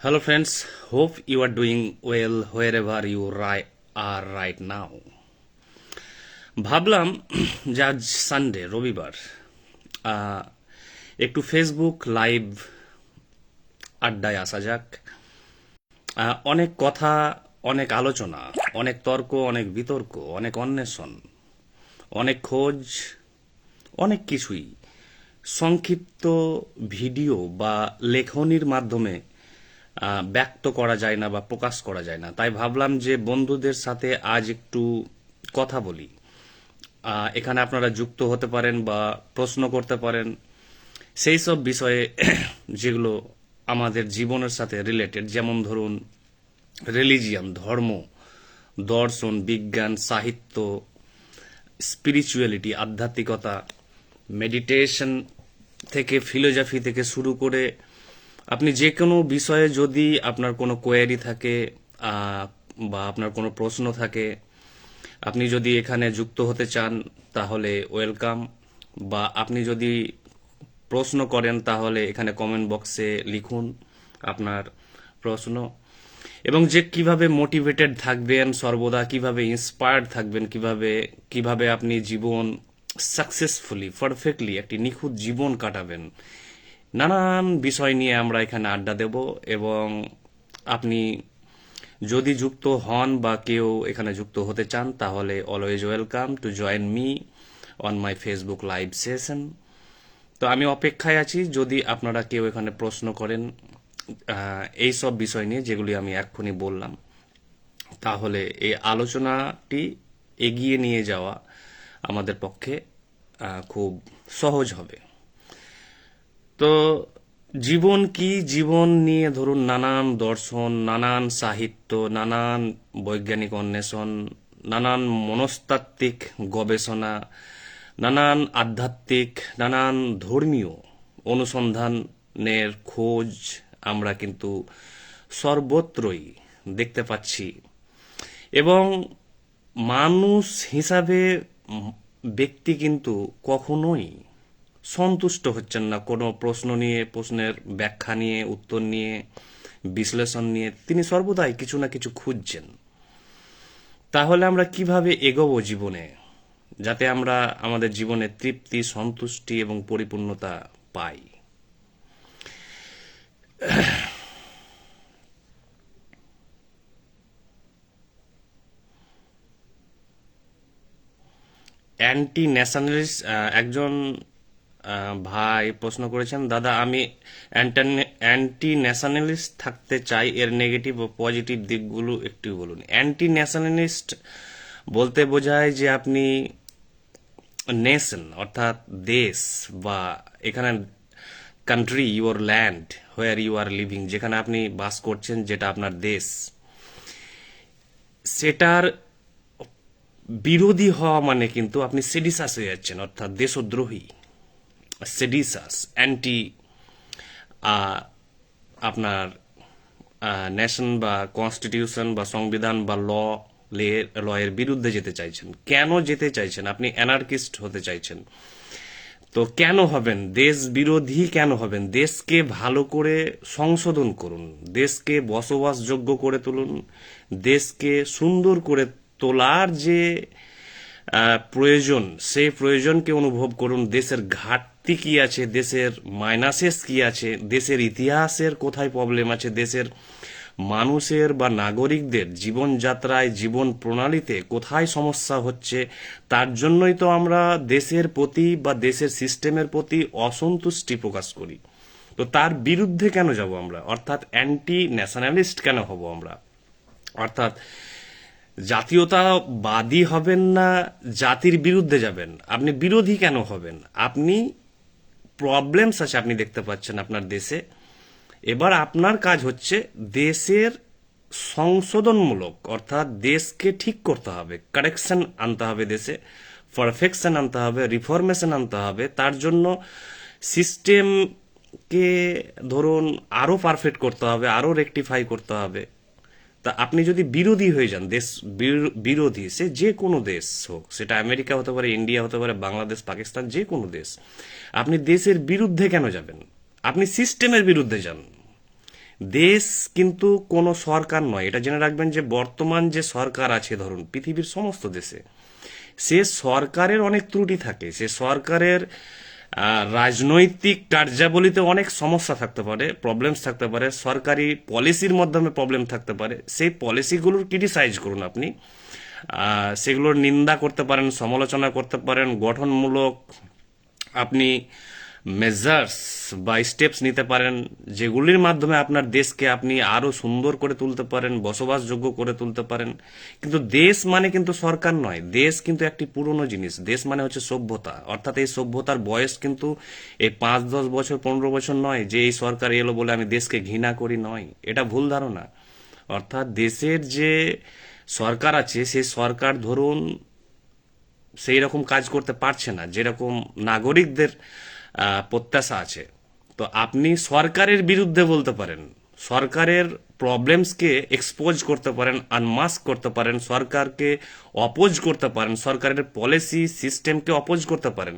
Hello, friends. Hope you are doing well wherever you are right now. ভাবলাম যে আজ Sunday রবিবার আহ, একটু ফেসবুক লাইভ আড্ডায় আসা যাক। অনেক কথা, অনেক আলোচনা, অনেক তর্ক, অনেক বিতর্ক, অনেক অন্বেষণ, অনেক খোঁজ, অনেক কিছুই সংক্ষিপ্ত ভিডিও বা লেখনির মাধ্যমে ব্যক্ত করা যায় না বা প্রকাশ করা যায় না। তাই ভাবলাম যে বন্ধুদের সাথে আজ একটু কথা বলি। এখানে আপনারা যুক্ত হতে পারেন বা প্রশ্ন করতে পারেন সেই সব বিষয়ে যেগুলো আমাদের জীবনের সাথে রিলেটেড, যেমন ধরুন রিলিজিয়ান, ধর্ম, দর্শন, বিজ্ঞান, সাহিত্য, স্পিরিচুয়ালিটি, আধ্যাত্মিকতা, মেডিটেশন থেকে ফিলোজফি থেকে শুরু করে আপনি যে কোনো বিষয়ে যদি আপনার কোনো কোয়েরি থাকে বা আপনার কোনো প্রশ্ন থাকে, আপনি যদি এখানে যুক্ত হতে চান তাহলে ওয়েলকাম। বা আপনি যদি প্রশ্ন করেন তাহলে এখানে কমেন্ট বক্সে লিখুন আপনার প্রশ্ন। এবং যে কিভাবে মোটিভেটেড থাকবেন সর্বদা, কিভাবে ইন্সপায়ার্ড থাকবেন, কিভাবে কিভাবে আপনি জীবন সাকসেসফুলি পারফেক্টলি একটি নিখুঁত জীবন কাটাবেন, নানান বিষয় নিয়ে আমরা এখানে আড্ডা দেব। এবং আপনি যদি যুক্ত হন বা কেউ এখানে যুক্ত হতে চান তাহলে always welcome to join me on my Facebook live session. তো আমি অপেক্ষায় আছি যদি আপনারা কেউ এখানে প্রশ্ন করেন এই সব বিষয় নিয়ে যেগুলি আমি এক্ষুনি বললাম, তাহলে এই আলোচনাটি এগিয়ে নিয়ে যাওয়া আমাদের পক্ষে খুব সহজ হবে। তো জীবন কি, জীবন নিয়ে ধরুন নানান দর্শন, নানান সাহিত্য, নানান বৈজ্ঞানিক অন্বেষণ, নানান মনস্তাত্ত্বিক গবেষণা, নানান আধ্যাত্মিক, নানান ধর্মীয় অনুসন্ধানের খোঁজ আমরা কিন্তু সর্বত্রই দেখতে পাচ্ছি। এবং মানুষ হিসাবে ব্যক্তি কিন্তু কখনোই সন্তুষ্ট হচ্ছেন না কোনো প্রশ্ন নিয়ে, প্রশ্নের ব্যাখ্যা নিয়ে, উত্তর নিয়ে, বিশ্লেষণ নিয়ে। তিনি সর্বদাই কিছু না কিছু খুঁজছেন। তাহলে আমরা কিভাবে এগোবো জীবনে, যাতে আমরা আমাদের জীবনে তৃপ্তি, সন্তুষ্টি এবং পরিপূর্ণতা পাই? অ্যান্টি ন্যাশনালিস্ট একজন ভাই প্রশ্ন করেছেন, দাদা আমি অ্যান্টি ন্যাশনালিস্ট থাকতে চাই, এর নেগেটিভ ও পজিটিভ দিকগুলো একটু বলুন। অ্যান্টি ন্যাশনালিস্ট বলতে বোঝায় যে আপনি নেশন অর্থাৎ দেশ, বা এখানে country, your land where you are living, যেখানে আপনি বাস করছেন, যেটা আপনার দেশ, সেটার বিরোধী হওয়া মানে কিন্তু আপনি সেডিসাস হয়ে যাচ্ছেন, অর্থাৎ দেশদ্রোহী। সেডিসাস অ্যান্টি আপনার ন্যাশন বা কনস্টিটিউশন বা সংবিধান বা লয়ের বিরুদ্ধে যেতে চাইছেন। কেন যেতে চাইছেন? আপনি অ্যানার্কিস্ট হতে চাইছেন। তো কেন হবেন? দেশ বিরোধী কেন হবেন? দেশকে ভালো করে সংশোধন করুন, দেশকে বসবাসযোগ্য করে তুলুন, দেশকে সুন্দর করে তোলার যে প্রয়োজন, সেই প্রয়োজনকে অনুভব করুন। দেশের ঘাটতি কি আছে, দেশের মাইনাসেস কি আছে, দেশের ইতিহাসের কোথায় প্রবলেম আছে, দেশের মানুষের বা নাগরিকদের জীবনযাত্রায়, জীবন প্রণালীতে কোথায় সমস্যা হচ্ছে। তার জন্যই তো আমরা দেশের প্রতি বা দেশের সিস্টেমের প্রতি অসন্তুষ্টি প্রকাশ করি। তো তার বিরুদ্ধে কেন যাব আমরা? অর্থাৎ অ্যান্টি ন্যাশনালিস্ট কেন হব আমরা? অর্থাৎ জাতীয়তাবাদী হবেন না, জাতির বিরুদ্ধে যাবেন। আপনি বিরোধী কেন হবেন? আপনি প্রবলেমস আছে, আপনি দেখতে পাচ্ছেন আপনার দেশে। এবার আপনার কাজ হচ্ছে দেশের সংশোধনমূলক, অর্থাৎ দেশকে ঠিক করতে হবে, কারেকশন আনতে হবে, দেশে পারফেকশন আনতে হবে, রিফরমেশন আনতে হবে। তার জন্য সিস্টেমকে ধরুন আরো পারফেক্ট করতে হবে, আরো রেকটিফাই করতে হবে। তা আপনি যদি বিরোধী হয়ে যান, দেশ বিরোধী, সে যে কোনো দেশ হোক, সেটা আমেরিকা হতে পারে, ইন্ডিয়া হতে পারে, বাংলাদেশ, পাকিস্তান, যে কোনো দেশ, আপনি দেশের বিরুদ্ধে কেন যাবেন? আপনি সিস্টেমের বিরুদ্ধে যান। দেশ কিন্তু কোনো সরকার নয়, এটা জেনে রাখবেন যে বর্তমান যে সরকার আছে ধরুন পৃথিবীর সমস্ত দেশে, সে সরকারের অনেক ত্রুটি থাকে, সে সরকারের রাজনৈতিক কার্যাবলীতে অনেক সমস্যা থাকতে পারে, প্রবলেমস থাকতে পারে, সরকারি পলিসির মাধ্যমে প্রবলেম থাকতে পারে। সেই পলিসিগুলোর ক্রিটিসাইজ করুন আপনি, সেগুলোর নিন্দা করতে পারেন, সমালোচনা করতে পারেন, গঠনমূলক আপনি মেজার্স বা স্টেপস নিতে পারেন, যেগুলির মাধ্যমে আপনার দেশকে আপনি আরো সুন্দর করে তুলতে পারেন, বসবাসযোগ্য করে তুলতে পারেন। কিন্তু দেশ মানে কিন্তু সরকার নয়, দেশ কিন্তু একটি পুরনো জিনিস, দেশ মানে হচ্ছে সভ্যতা। অর্থাৎ এই সভ্যতার বয়স কিন্তু এই 5-10 বছর 15 বছর নয় যে এই সরকার এলো বলে আমি দেশকে ঘৃণা করি, নয়, এটা ভুল ধারণা। অর্থাৎ দেশের যে সরকার আছে সেই সরকার ধরুন সেই রকম কাজ করতে পারছে না যেরকম নাগরিকদের প্রত্যাশা আছে। তো আপনি সরকারের বিরুদ্ধে বলতে পারেন, সরকারের প্রবলেমসকে এক্সপোজ করতে পারেন, আনমাস্ক করতে পারেন, সরকারকে অপোজ করতে পারেন, সরকারের পলিসি সিস্টেমকে অপোজ করতে পারেন,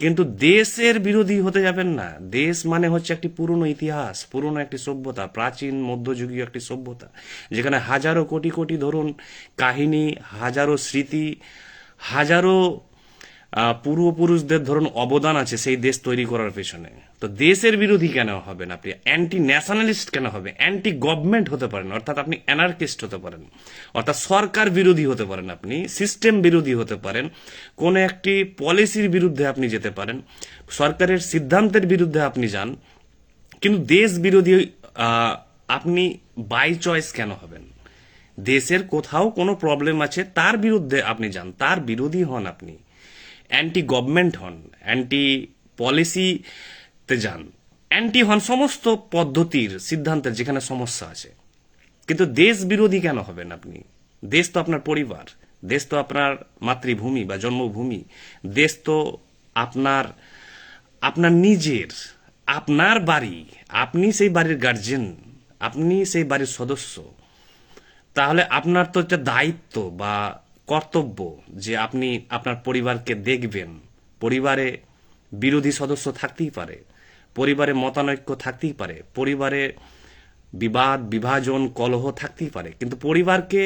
কিন্তু দেশের বিরোধী হতে যাবেন না। দেশ মানে হচ্ছে একটি পুরনো ইতিহাস, পুরনো একটি সভ্যতা, প্রাচীন মধ্যযুগীয় একটি সভ্যতা, যেখানে হাজারো কোটি কোটি ধরুন কাহিনী, হাজারো স্মৃতি, হাজারো পূর্বপুরুষদের ধরুন অবদান আছে সেই দেশ তৈরি করার পেছনে। তো দেশের বিরোধী কেন হবেন আপনি? অ্যান্টি ন্যাশনালিস্ট কেন হবে? অ্যান্টি গভর্নমেন্ট হতে পারেন, অর্থাৎ আপনি অ্যানার্কিস্ট হতে পারেন, অর্থাৎ সরকার বিরোধী হতে পারেন, আপনি সিস্টেম বিরোধী হতে পারেন, কোন একটি পলিসির বিরুদ্ধে আপনি যেতে পারেন, সরকারের সিদ্ধান্তের বিরুদ্ধে আপনি যান, কিন্তু দেশ বিরোধী আপনি বাই চয়েস কেন হবেন? দেশের কোথাও কোনো প্রবলেম আছে তার বিরুদ্ধে আপনি যান, তার বিরোধী হন, আপনি অ্যান্টি গভর্নমেন্ট হন, অ্যান্টি পলিসিতে যান, অ্যান্টি হন সমস্ত পদ্ধতির সিদ্ধান্তের যেখানে সমস্যা আছে। কিন্তু দেশ বিরোধী কেন হবেন আপনি? দেশ তো আপনার পরিবার, দেশ তো আপনার মাতৃভূমি বা জন্মভূমি, দেশ তো আপনার আপনার নিজের, আপনার বাড়ি, আপনি সেই বাড়ির গার্জেন, আপনি সেই বাড়ির সদস্য। তাহলে আপনার তো একটা দায়িত্ব বা কর্তব্য যে আপনি আপনার পরিবারকে দেখবেন। পরিবারে বিরোধী সদস্য থাকতেই পারে, পরিবারে মতানৈক্য থাকতেই পারে, পরিবারে বিবাদ বিভাজন কলহ থাকতেই পারে, কিন্তু পরিবারকে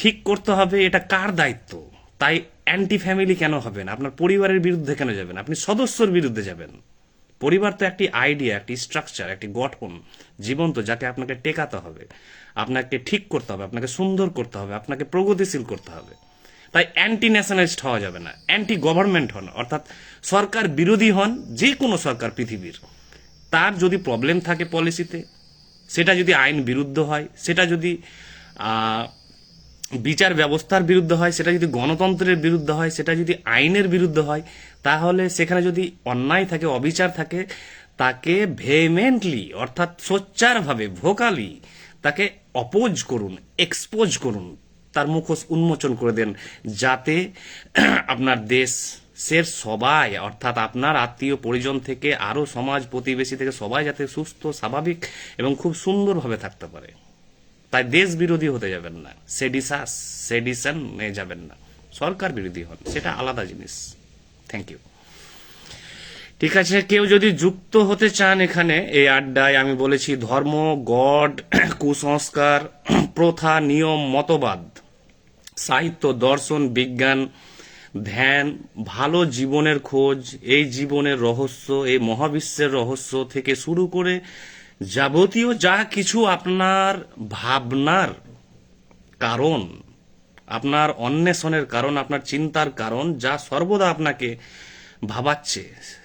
ঠিক করতে হবে, এটা কার দায়িত্ব? তাই অ্যান্টি ফ্যামিলি কেন হবেন? আপনার পরিবারের বিরুদ্ধে কেন যাবেন? আপনি সদস্যর বিরুদ্ধে যাবেন। পরিবার তো একটি আইডিয়া, একটি স্ট্রাকচার, একটি গঠন, জীবন্ত, যাকে আপনাকে টেকাতে হবে, আপনাকে ঠিক করতে হবে, আপনাকে সুন্দর করতে হবে, আপনাকে প্রগতিশীল করতে হবে। তাই অ্যান্টি ন্যাশনালিস্ট হওয়া যাবে না, অ্যান্টি গভর্নমেন্ট হন, অর্থাৎ সরকার বিরোধী হন। যে কোনো সরকার পৃথিবীর, তার যদি প্রবলেম থাকে পলিসিতে, সেটা যদি আইন বিরুদ্ধ হয়, সেটা যদি আহ, বিচার ব্যবস্থার বিরুদ্ধে হয়, সেটা যদি গণতন্ত্রের বিরুদ্ধে হয়, সেটা যদি আইনের বিরুদ্ধে হয়, তাহলে সেখানে যদি অন্যায় থাকে, অবিচার থাকে, তাকে ভেহেমেন্টলি অর্থাৎ সোচ্চারভাবে ভোকালি তাকে অপোজ করুন, এক্সপোজ করুন, তার মুখোশ উন্মোচন করে দেন, যাতে আপনার দেশের সবাই, অর্থাৎ আপনার আত্মীয় পরিজন থেকে আরো সমাজ প্রতিবেশী থেকে সবাই যাতে সুস্থ, স্বাভাবিক এবং খুব সুন্দরভাবে থাকতে পারে। তাই দেশ বিরোধী হতে যাবেন না, সেডিশন যাবেন না, সরকার বিরোধী হন, সেটা আলাদা জিনিস। Thank you. ঠিক আছে, কেউ যদি যুক্ত হতে চান এখানে এই আড্ডায়, আমি বলেছি ধর্ম, গড, কুসংস্কার, প্রথা, নিয়ম, মতবাদ, সাহিত্য, দর্শন, বিজ্ঞান, ধ্যান, ভালো জীবনের খোঁজ, এই জীবনের রহস্য, এই মহাবিশ্বের রহস্য থেকে শুরু করে যাবতীয় যা কিছু আপনার ভাবনার কারণ, আপনার অন্বেষণের কারণ, আপনার চিন্তার কারণ, যা সর্বদা আপনাকে ভাবাচ্ছে,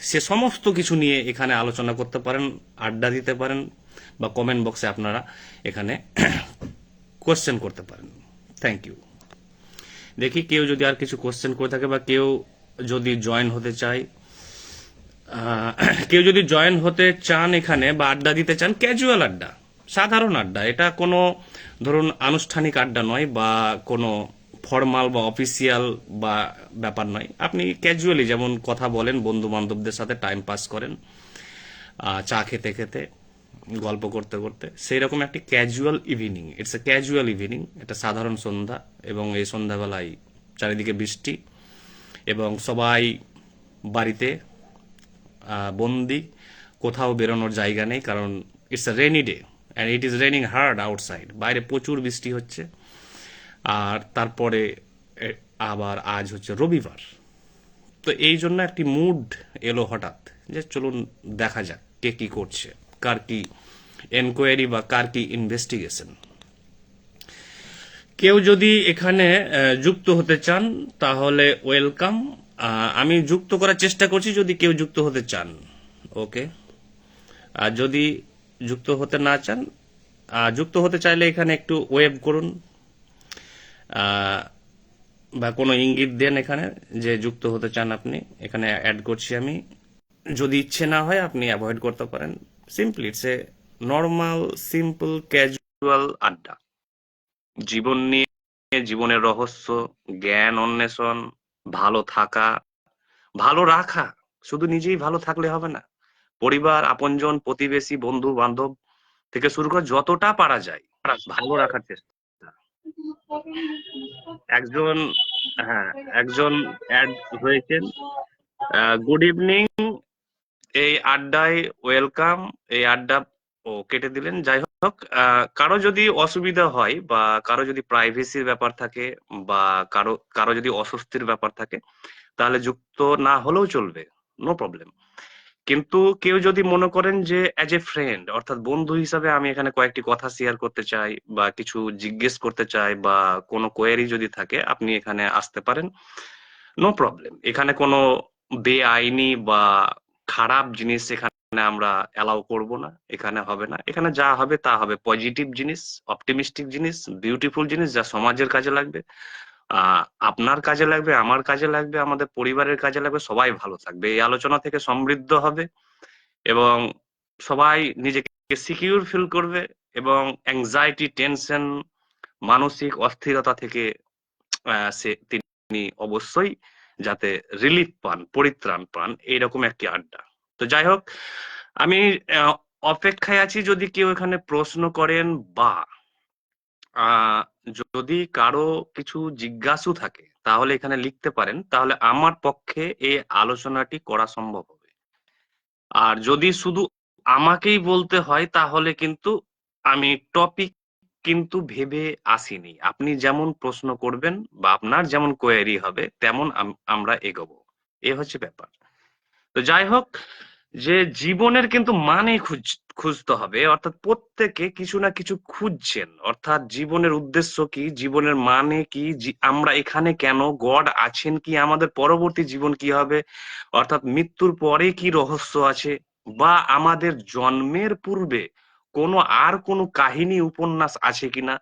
সে সমস্ত কিছু নিয়ে এখানে আলোচনা করতে পারেন, আড্ডা দিতে পারেন, বা কমেন্ট বক্সে আপনারা এখানে কোশ্চেন করতে পারেন। Thank you. দেখি কেউ যদি আর কিছু কোশ্চেন করে থাকে, বা কেউ যদি জয়েন হতে চায়, কেউ যদি জয়েন হতে চান এখানে বা আড্ডা দিতে চান, ক্যাজুয়াল আড্ডা, সাধারণ আড্ডা, এটা কোনো ধরুন আনুষ্ঠানিক আড্ডা নয় বা কোনো ফর্মাল বা অফিসিয়াল বা ব্যাপার নয়। আপনি ক্যাজুয়ালি যেমন কথা বলেন, বন্ধু বান্ধবদের সাথে টাইম পাস করেন, চা খেতে খেতে, গল্প করতে করতে, সেই রকম একটি casual evening. It's a casual evening, এটা সাধারণ সন্ধ্যা, এবং এই সন্ধ্যাবেলায় চারিদিকে বৃষ্টি এবং সবাই বাড়িতে বন্দি, কোথাও বেরোনোর জায়গা নেই, কারণ it's a rainy day and it is raining hard outside, বাইরে প্রচুর বৃষ্টি হচ্ছে। আর তারপরে আবার আজ হচ্ছে রবিবার, তো এই জন্য একটি মুড এলো হঠাৎ যে চলুন দেখা যাক কে কি করছে, কার কি এনকোয়ারি বা কার কি ইনভেস্টিগেশন। কেউ যদি এখানে যুক্ত হতে চান তাহলে ওয়েলকাম। আমি যুক্ত করার চেষ্টা করছি যদি কেউ যুক্ত হতে চান, ওকে। আর যদি যুক্ত হতে না চান, যুক্ত হতে চাইলে এখানে একটু ওয়েভ করুন, আহ, বা কোনো ইঙ্গিত দেন এখানে যে যুক্ত হতে চান আপনি। এখানে অ্যাড করছি আমি। যদি ইচ্ছে না হয় আপনি অ্যাভয়েড করতে পারেন। Simply it's a normal simple casual আড্ডা, জীবন নিয়ে, জীবনের রহস্য, জ্ঞান অন্বেষণ, ভালো থাকা, ভালো রাখা। শুধু নিজেই ভালো থাকলে হবে না, পরিবার, আপনজন, প্রতিবেশী, বন্ধু বান্ধব থেকে শুরু করে যতটা পারা যায় ভালো রাখার চেষ্টা। একজন, হ্যাঁ, একজন অ্যাড হয়েছেন। গুড ইভিনিং, এই আড্ডায় ওয়েলকাম। এই আড্ডা, ও কেটে দিলেন। যাই হোক, কারো যদি অসুবিধা হয় বা কারো যদি প্রাইভেসির ব্যাপার থাকে বা কারো কারো যদি অস্বস্তির ব্যাপার থাকে তাহলে যুক্ত না হলেও চলবে, নো প্রবলেম। কিন্তু কেউ যদি মনে করেন যে অ্যাজ এ ফ্রেন্ড অর্থাৎ বন্ধু হিসাবে আমি এখানে কয়েকটি কথা শেয়ার করতে চাই বা কিছু জিজ্ঞেস করতে চাই বা কোনো কোয়েরি যদি থাকে আপনি এখানে আসতে পারেন, নো প্রবলেম। এখানে কোনো বেআইনি বা খারাপ জিনিস এখানে আমরা অ্যালাউ করব না, এখানে হবে না। এখানে যা হবে তা হবে পজিটিভ জিনিস, অপটিমিস্টিক জিনিস, বিউটিফুল জিনিস যা সমাজের কাজে লাগবে, আপনার কাজে লাগবে, আমার কাজে লাগবে, আমাদের পরিবারের কাজে লাগবে, সবাই ভালো থাকবে। এই আলোচনা থেকে সমৃদ্ধ হবে এবং সবাই নিজেকে সিকিউর ফিল করবে এবং অ্যাংজাইটি, টেনশন, মানসিক অস্থিরতা থেকে তিনি অবশ্যই যাতে রিলিফ পান, পরিত্রাণ পান, এইরকম একটি আড্ডা। তো যাই হোক, আমি অপেক্ষায় আছি যদি কেউ এখানে প্রশ্ন করেন বা আহ, যদি কারো কিছু জিজ্ঞাসু থাকে তাহলে এখানে লিখতে পারেন, তাহলে আমার পক্ষে এই আলোচনাটি করা সম্ভব হবে। আর যদি শুধু আমাকেই বলতে হয় তাহলে কিন্তু আমি টপিক কিন্তু ভেবে আসিনি। আপনি যেমন প্রশ্ন করবেন বা আপনার যেমন কোয়েরি হবে তেমন আমরা এগোবো, এ হচ্ছে ব্যাপার। তো যাই হোক, যে জীবনের কিন্তু মানে খুঁজতে হবে, অর্থাৎ প্রত্যেকে কিছু না কিছু খুঁজছেন, অর্থাৎ জীবনের উদ্দেশ্য কি, জীবনের মানে কি, আমরা এখানে কেন, গড আছেন কি, আমাদের পরবর্তী জীবন কি হবে, অর্থাৎ মৃত্যুর পরে কি রহস্য আছে, বা আমাদের জন্মের পূর্বে কোনো কাহিনী উপন্যাস আছে কিনা।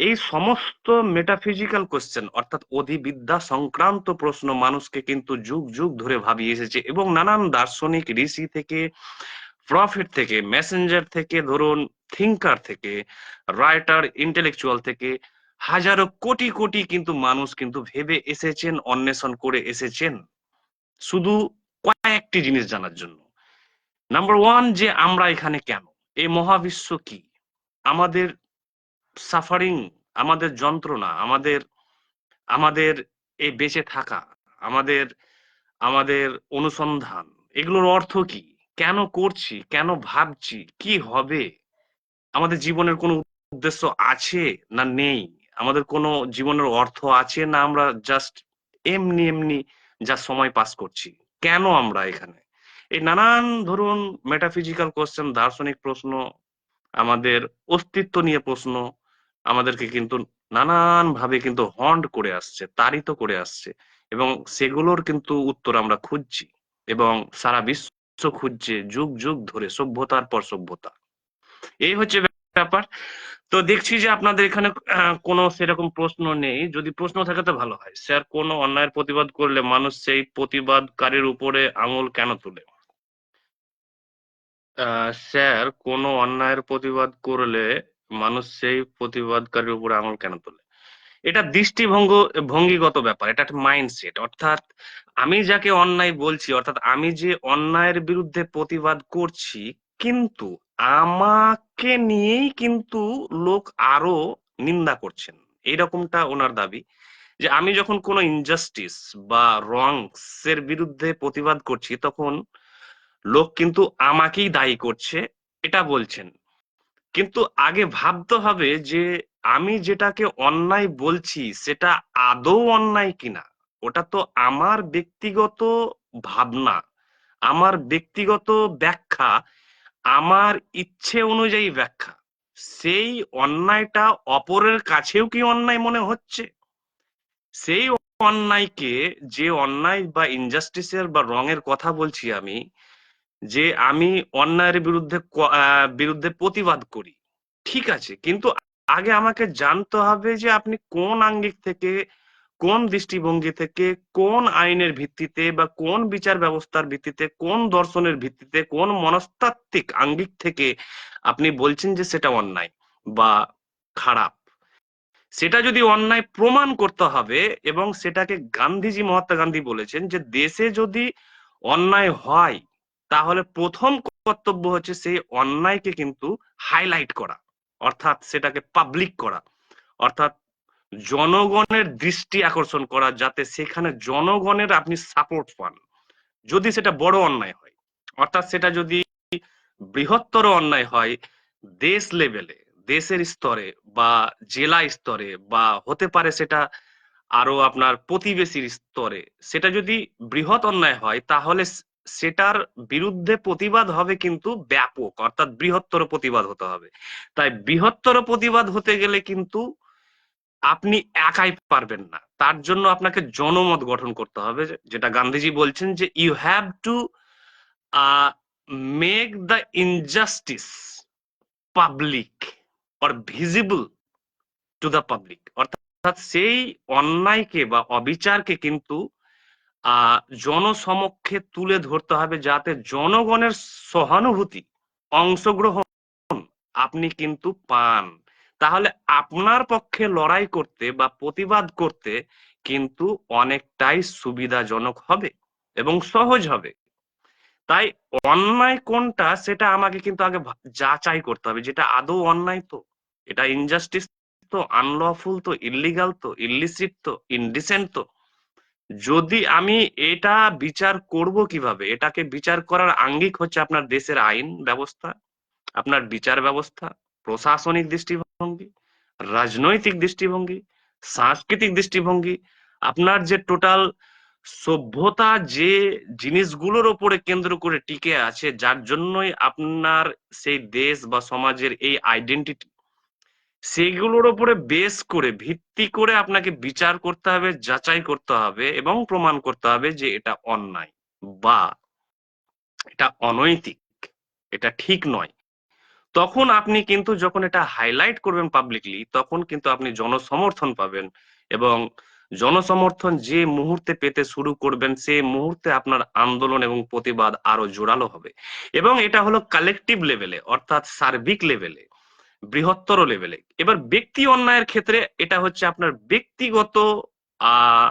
এই সমস্ত মেটাফিজিক্যাল কোশ্চেন অর্থাৎ অধিবিদ্যা সংক্রান্ত প্রশ্ন মানুষকে কিন্তু যুগ যুগ ধরে ভাবিয়ে এসেছে এবং নানান দার্শনিক, ঋষি থেকে, প্রফিট থেকে, মেসেঞ্জার থেকে, ধরুন থিঙ্কার থেকে, রাইটার, ইন্টেলেকচুয়াল থেকে, হাজারো কোটি কোটি কিন্তু মানুষ কিন্তু ভেবে এসেছেন, অন্বেষণ করে এসেছেন শুধু কয়েকটি জিনিস জানার জন্য। নাম্বার ওয়ান, যে আমরা এখানে কেন, এই মহাবিশ্ব কি, আমাদের সাফারিং, আমাদের যন্ত্রণা, আমাদের আমাদের এই বেঁচে থাকা, আমাদের আমাদের অনুসন্ধান, এগুলোর অর্থ কি, কেন করছি, কেন ভাবছি, কি হবে, আমাদের জীবনের কোনো উদ্দেশ্য আছে না নেই, আমাদের কোনো জীবনের অর্থ আছে না আমরা জাস্ট এমনি এমনি যা সময় পাস করছি, কেন আমরা এখানে। এই নানান ধরুন মেটাফিজিক্যাল কোশ্চেন, দার্শনিক প্রশ্ন, আমাদের অস্তিত্ব নিয়ে প্রশ্ন আমাদেরকে কিন্তু নানান ভাবে কিন্তু হন্ট করে আসছে, তাড়িত করে আসছে এবং সেগুলোর কিন্তু উত্তর আমরা খুঁজছি এবং সারা বিশ্ব খুঁজছে যুগ যুগ ধরে, সভ্যতার পর সভ্যতা। এই হচ্ছে ব্যাপার। তো দেখছি যে আপনাদের এখানে কোনো সেরকম প্রশ্ন নেই। যদি প্রশ্ন থাকে তো ভালো হয়। স্যার, কোনো অন্যায়ের প্রতিবাদ করলে মানুষ সেই প্রতিবাদকারীর উপরে আঙুল কেন তুলে? স্যার, কোনো অন্যায়ের প্রতিবাদ করলে মানুষ সেই প্রতিবাদকারীর উপর আঙুল কেন তোলে? এটা ভঙ্গিগত ব্যাপার, এটা একটা মাইন্ডসেট। অর্থাৎ আমি যাকে অন্যায় বলছি, অর্থাৎ আমি যে অন্যায়ের বিরুদ্ধে প্রতিবাদ করছি, কিন্তু আমাকে নিয়েই কিন্তু লোক আরো নিন্দা করছেন, এইরকমটা ওনার দাবি। যে আমি যখন কোনো ইনজাস্টিস বা রংস এর বিরুদ্ধে প্রতিবাদ করছি তখন লোক কিন্তু আমাকেই দায়ী করছে এটা বলছেন, কিন্তু আগে ভাবতে হবে যে আমি যেটাকে অন্যায় বলছি সেটা আদৌ অন্যায় কিনা। ওটা তো আমার ব্যক্তিগত ভাবনা, আমার ব্যক্তিগত ব্যাখ্যা, আমার ইচ্ছে অনুযায়ী ব্যাখ্যা। সেই অন্যায়টা অপরের কাছেও কি অন্যায় মনে হচ্ছে? সেই অন্যায়কে, যে অন্যায় বা ইনজাস্টিসের বা রঙের কথা বলছি আমি, যে আমি অন্যায়ের বিরুদ্ধে প্রতিবাদ করি, ঠিক আছে, কিন্তু আগে আমাকে জানতে হবে যে আপনি কোন আঙ্গিক থেকে, কোন দৃষ্টিভঙ্গি থেকে, কোন আইনের ভিত্তিতে বা কোন বিচার ব্যবস্থার ভিত্তিতে, কোন দর্শনের ভিত্তিতে, কোন মনস্তাত্ত্বিক আঙ্গিক থেকে আপনি বলছেন যে সেটা অন্যায় বা খারাপ। সেটা যদি অন্যায় প্রমাণ করতে হবে, এবং সেটাকে গান্ধীজি, মহাত্মা গান্ধী বলেছেন যে দেশে যদি অন্যায় হয় তাহলে প্রথম কর্তব্য হচ্ছে সেই অন্যায়কে কিন্তু হাইলাইট করা, অর্থাৎ সেটাকে পাবলিক করা, অর্থাৎ জনগণের দৃষ্টি আকর্ষণ করা, যাতে সেখানে জনগণের আপনি সাপোর্ট পান। যদি সেটা বড় অন্যায় হয়, অর্থাৎ সেটা যদি বৃহত্তর অন্যায় হয়, দেশ লেভেলে, দেশের স্তরে বা জেলা স্তরে, বা হতে পারে সেটা আরো আপনার প্রতিবেশীর স্তরে, সেটা যদি বৃহৎ অন্যায় হয় তাহলে সেটার বিরুদ্ধে প্রতিবাদ হবে কিন্তু ব্যাপক, অর্থাৎ বৃহত্তর প্রতিবাদ হতে হবে। তাই বৃহত্তর প্রতিবাদ হতে গেলে কিন্তু আপনি একাই পারবেন না, তার জন্য আপনাকে জনমত গঠন করতে হবে, যেটা গান্ধীজি বলছেন যে you have to make the injustice public or visible to the public. অর্থাৎ সেই অন্যায়কে বা অবিচারকে কিন্তু জনসমক্ষে তুলে ধরতে হবে, যাতে জনগণের সহানুভূতি, অংশগ্রহণ আপনি কিন্তু পান। তাহলে আপনার পক্ষে লড়াই করতে বা প্রতিবাদ করতে কিন্তু অনেকটাই সুবিধাজনক হবে এবং সহজ হবে। তাই অন্যায় কোনটা সেটা আমাকে কিন্তু আগে যাচাই করতে হবে, যেটা আদৌ অন্যায় তো, এটা ইনজাস্টিস তো, আনলফুল তো, ইল্লিগাল তো, ইলিসিট তো, ইনডিসেন্ট তো। যদি আমি এটা বিচার করব কিভাবে, এটাকে বিচার করার আঙ্গিক হচ্ছে আপনার দেশের আইন ব্যবস্থা, আপনার বিচার ব্যবস্থা, প্রশাসনিক দৃষ্টিভঙ্গি, রাজনৈতিক দৃষ্টিভঙ্গি, সাংস্কৃতিক দৃষ্টিভঙ্গি, আপনার যে টোটাল সভ্যতা, যে জিনিসগুলোর ওপরে কেন্দ্র করে টিকে আছে, যার জন্যই আপনার সেই দেশ বা সমাজের এই আইডেন্টিটি, সেগুলোর ওপরে বেস করে, ভিত্তি করে আপনাকে বিচার করতে হবে, যাচাই করতে হবে এবং প্রমাণ করতে হবে যে এটা অন্যায় বা এটা অনৈতিক, এটা ঠিক নয়। তখন আপনি কিন্তু যখন এটা হাইলাইট করবেন পাবলিকলি, তখন কিন্তু আপনি জনসমর্থন পাবেন, এবং জনসমর্থন যে মুহূর্তে পেতে শুরু করবেন, সে মুহূর্তে আপনার আন্দোলন এবং প্রতিবাদ আরো জোরালো হবে। এবং এটা হলো কালেকটিভ লেভেলে, অর্থাৎ সার্বিক লেভেলে, বৃহত্তর লেভেলে। এবার ব্যক্তি অন্যায়ের ক্ষেত্রে এটা হচ্ছে আপনার ব্যক্তিগত আহ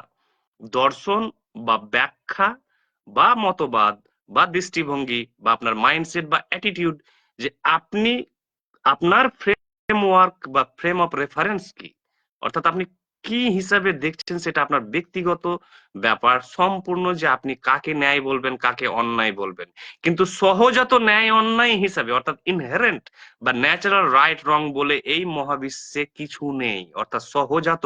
দর্শন বা ব্যাখ্যা বা মতবাদ বা দৃষ্টিভঙ্গি বা আপনার মাইন্ডসেট বা অ্যাটিটিউড, যে আপনি আপনার ফ্রেমওয়ার্ক বা ফ্রেম অফ রেফারেন্স কি, অর্থাৎ আপনি কি হিসাবে দেখছেন, সেটা আপনার ব্যক্তিগত ব্যাপার সম্পূর্ণ, যে আপনি কাকে ন্যায় বলবেন, কাকে অন্যায় বলবেন। কিন্তু সহজাত ন্যায় অন্যায় হিসাবে, অর্থাৎ ইনহেরেন্ট বা ন্যাচারাল রাইট রং বলে এই মহাবিশ্বে কিছু নেই, অর্থাৎ সহজাত